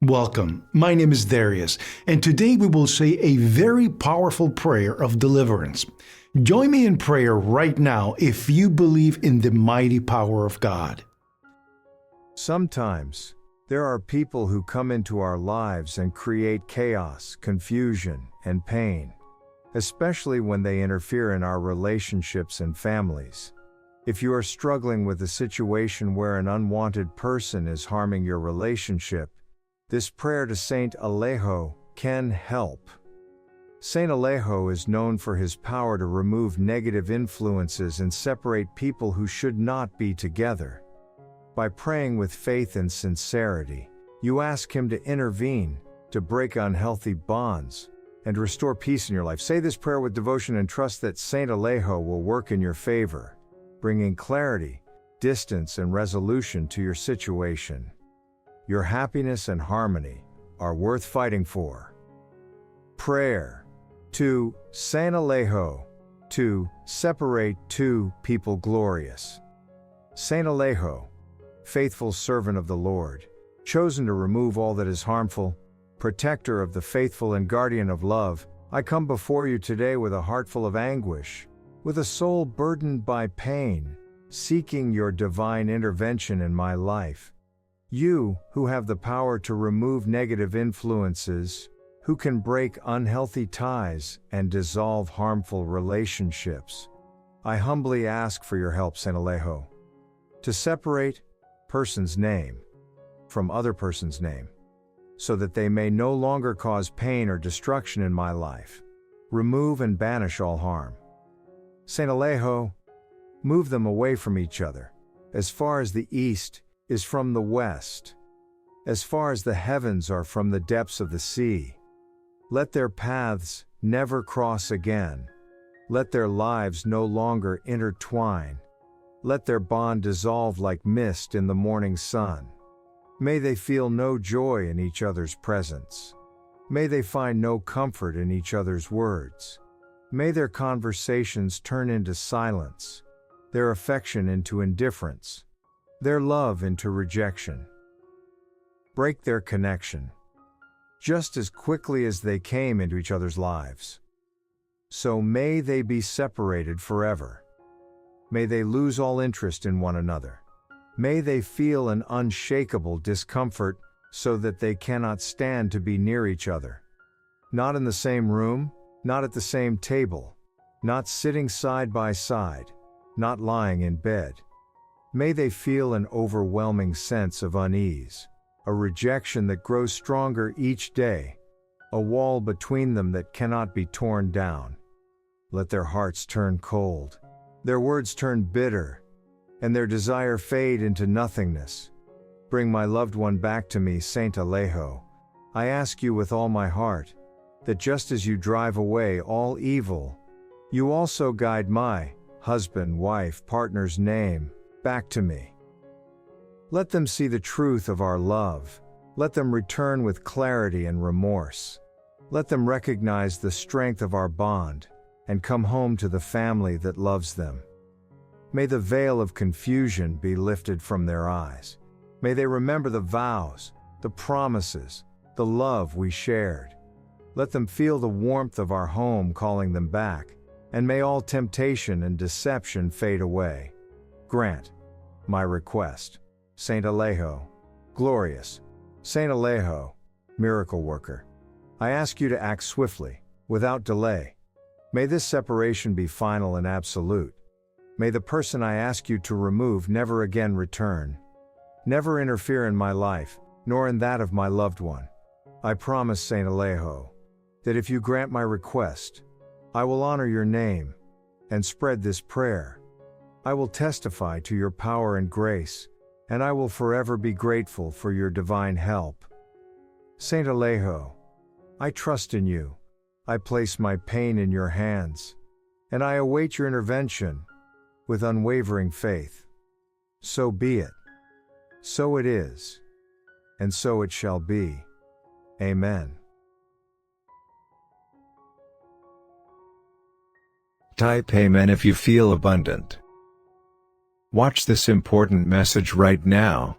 Welcome. My name is Darius, and today we will say a very powerful prayer of deliverance. Join me in prayer right now if you believe in the mighty power of God. Sometimes, there are people who come into our lives and create chaos, confusion, and pain, especially when they interfere in our relationships and families. If you are struggling with a situation where an unwanted person is harming your relationship, this prayer to Saint Alejo can help. Saint Alejo is known for his power to remove negative influences and separate people who should not be together. By praying with faith and sincerity, you ask him to intervene, to break unhealthy bonds, and to restore peace in your life. Say this prayer with devotion and trust that Saint Alejo will work in your favor, bringing clarity, distance, and resolution to your situation. Your happiness and harmony are worth fighting for. Prayer to Saint Alejo, to separate two people glorious. Saint Alejo, faithful servant of the Lord, chosen to remove all that is harmful, protector of the faithful and guardian of love, I come before you today with a heart full of anguish, with a soul burdened by pain, seeking your divine intervention in my life. You, who have the power to remove negative influences, who can break unhealthy ties and dissolve harmful relationships, I humbly ask for your help, Saint Alejo, to separate person's name from other person's name, so that they may no longer cause pain or destruction in my life. Remove and banish all harm. Saint Alejo, move them away from each other, as far as the east is from the west, as far as the heavens are from the depths of the sea. Let their paths never cross again. Let their lives no longer intertwine. Let their bond dissolve like mist in the morning sun. May they feel no joy in each other's presence. May they find no comfort in each other's words. May their conversations turn into silence, their affection into indifference, their love into rejection. Break their connection, just as quickly as they came into each other's lives. So may they be separated forever. May they lose all interest in one another. May they feel an unshakable discomfort so that they cannot stand to be near each other. Not in the same room, not at the same table, not sitting side by side, not lying in bed. May they feel an overwhelming sense of unease, a rejection that grows stronger each day, a wall between them that cannot be torn down. Let their hearts turn cold, their words turn bitter, and their desire fade into nothingness. Bring my loved one back to me, Saint Alejo. I ask you with all my heart, that just as you drive away all evil, you also guide my husband, wife, partner's name back to me. Let them see the truth of our love. Let them return with clarity and remorse. Let them recognize the strength of our bond and come home to the family that loves them. May the veil of confusion be lifted from their eyes. May they remember the vows, the promises, the love we shared. Let them feel the warmth of our home calling them back, and may all temptation and deception fade away. Grant my request, Saint Alejo, glorious, Saint Alejo, miracle worker. I ask you to act swiftly, without delay. May this separation be final and absolute. May the person I ask you to remove never again return. Never interfere in my life, nor in that of my loved one. I promise, Saint Alejo, that if you grant my request, I will honor your name and spread this prayer. I will testify to your power and grace, and I will forever be grateful for your divine help. Saint Alejo, I trust in you. I place my pain in your hands, and I await your intervention with unwavering faith. So be it. So it is. And so it shall be. Amen. Type Amen if you feel abundant. Watch this important message right now.